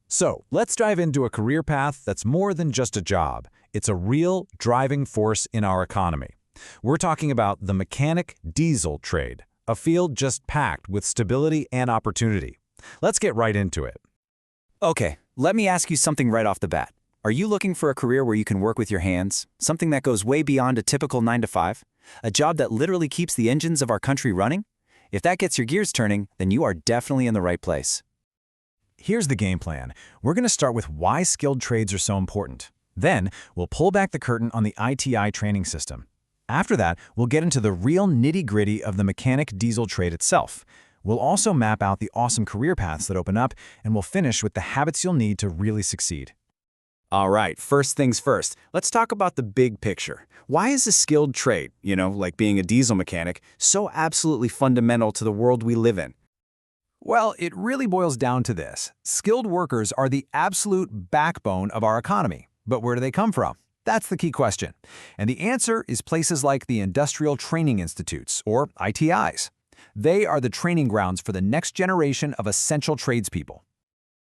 So, let's dive into a career path that's more than just a job. It's a real driving force in our economy. We're talking about the mechanic diesel trade, a field just packed with stability and opportunity. Let's get right into it. Okay, let me ask you something right off the bat. Are you looking for a career where you can work with your hands, something that goes way beyond a typical 9 to 5, a job that literally keeps the engines of our country running? If that gets your gears turning, then you are definitely in the right place. Here's the game plan. We're going to start with why skilled trades are so important. Then, we'll pull back the curtain on the ITI training system. After that, we'll get into the real nitty-gritty of the mechanic diesel trade itself. We'll also map out the awesome career paths that open up, and we'll finish with the habits you'll need to really succeed. All right, first things first, let's talk about the big picture. Why is a skilled trade, like being a diesel mechanic, so absolutely fundamental to the world we live in? Well, it really boils down to this. Skilled workers are the absolute backbone of our economy. But where do they come from? That's the key question. And the answer is places like the Industrial Training Institutes, or ITIs. They are the training grounds for the next generation of essential tradespeople.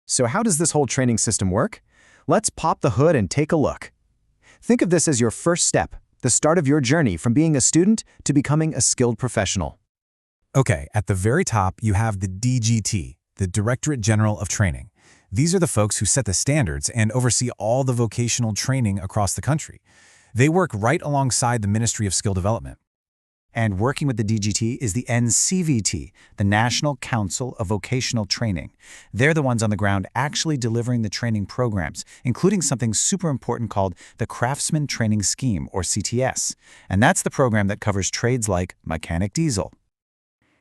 So how does this whole training system work? Let's pop the hood and take a look. Think of this as your first step, the start of your journey from being a student to becoming a skilled professional. Okay, at the very top, you have the DGT, the Directorate General of Training. These are the folks who set the standards and oversee all the vocational training across the country. They work right alongside the Ministry of Skill Development. And working with the DGT is the NCVT, the National Council of Vocational Training. They're the ones on the ground actually delivering the training programs, including something super important called the Craftsman Training Scheme, or CTS. And that's the program that covers trades like mechanic diesel.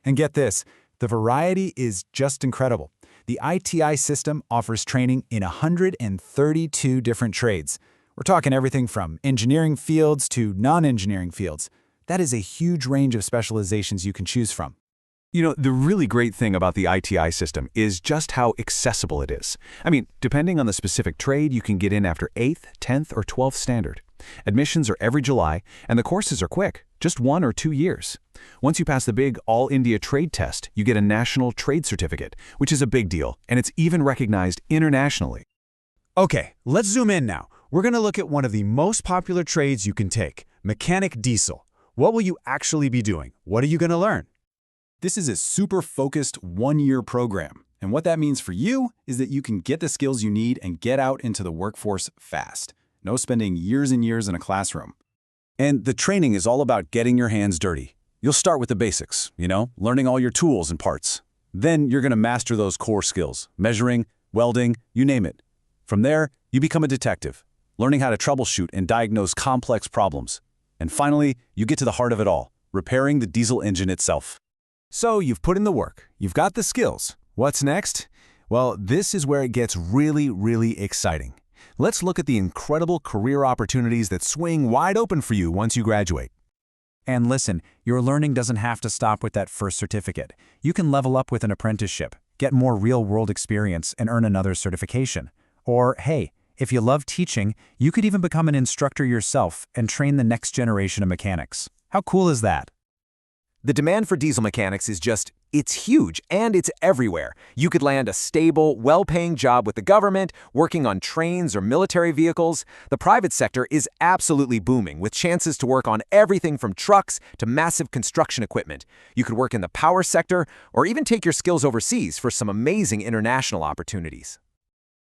And get this, the variety is just incredible. The ITI system offers training in 132 different trades. We're talking everything from engineering fields to non-engineering fields. That is a huge range of specializations you can choose from. The really great thing about the ITI system is just how accessible it is. Depending on the specific trade, you can get in after 8th, 10th, or 12th standard. Admissions are every July, and the courses are quick, just 1 or 2 years. Once you pass the big All-India Trade Test, you get a National Trade Certificate, which is a big deal, and it's even recognized internationally. Okay, let's zoom in now. We're going to look at one of the most popular trades you can take, mechanic diesel. What will you actually be doing? What are you going to learn? This is a super focused 1-year program. And what that means for you is that you can get the skills you need and get out into the workforce fast. No spending years and years in a classroom. And the training is all about getting your hands dirty. You'll start with the basics, learning all your tools and parts. Then you're going to master those core skills, measuring, welding, you name it. From there, you become a detective, learning how to troubleshoot and diagnose complex problems. And finally, you get to the heart of it all, repairing the diesel engine itself. So you've put in the work, you've got the skills. What's next? Well, this is where it gets really, really exciting. Let's look at the incredible career opportunities that swing wide open for you once you graduate. And listen, your learning doesn't have to stop with that first certificate. You can level up with an apprenticeship, get more real-world experience, and earn another certification. Or, hey, if you love teaching, you could even become an instructor yourself and train the next generation of mechanics. How cool is that? The demand for diesel mechanics it's huge and it's everywhere. You could land a stable, well-paying job with the government, working on trains or military vehicles. The private sector is absolutely booming, with chances to work on everything from trucks to massive construction equipment. You could work in the power sector or even take your skills overseas for some amazing international opportunities.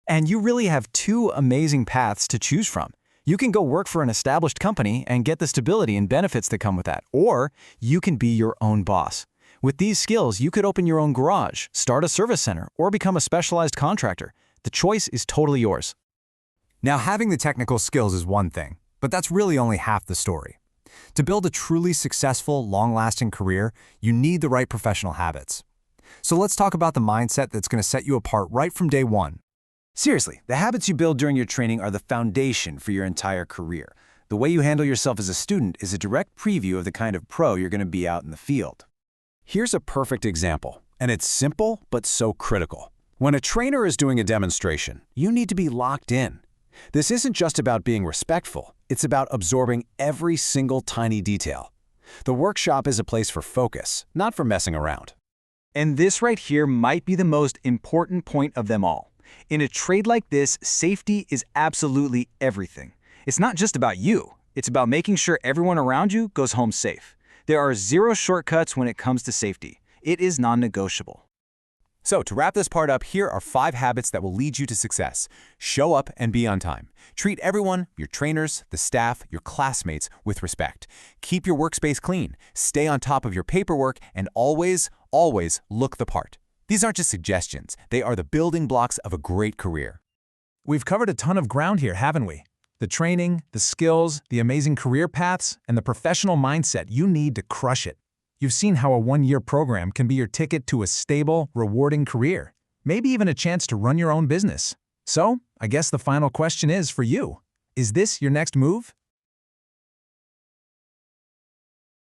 And you really have 2 amazing paths to choose from. You can go work for an established company and get the stability and benefits that come with that, or you can be your own boss. With these skills, you could open your own garage, start a service center, or become a specialized contractor. The choice is totally yours. Now, having the technical skills is one thing, but that's really only half the story. To build a truly successful, long-lasting career, you need the right professional habits. So let's talk about the mindset that's going to set you apart right from day one. Seriously, the habits you build during your training are the foundation for your entire career. The way you handle yourself as a student is a direct preview of the kind of pro you're going to be out in the field. Here's a perfect example, and it's simple but so critical. When a trainer is doing a demonstration, you need to be locked in. This isn't just about being respectful, it's about absorbing every single tiny detail. The workshop is a place for focus, not for messing around. And this right here might be the most important point of them all. In a trade like this, safety is absolutely everything. It's not just about you. It's about making sure everyone around you goes home safe. There are zero shortcuts when it comes to safety. It is non-negotiable. So, to wrap this part up, here are 5 habits that will lead you to success. Show up and be on time. Treat everyone, your trainers, the staff, your classmates, with respect. Keep your workspace clean. Stay on top of your paperwork, and always, always look the part. These aren't just suggestions. They are the building blocks of a great career. We've covered a ton of ground here, haven't we? The training, the skills, the amazing career paths, and the professional mindset you need to crush it. You've seen how a one-year program can be your ticket to a stable, rewarding career, maybe even a chance to run your own business. So, I guess the final question is for you. Is this your next move?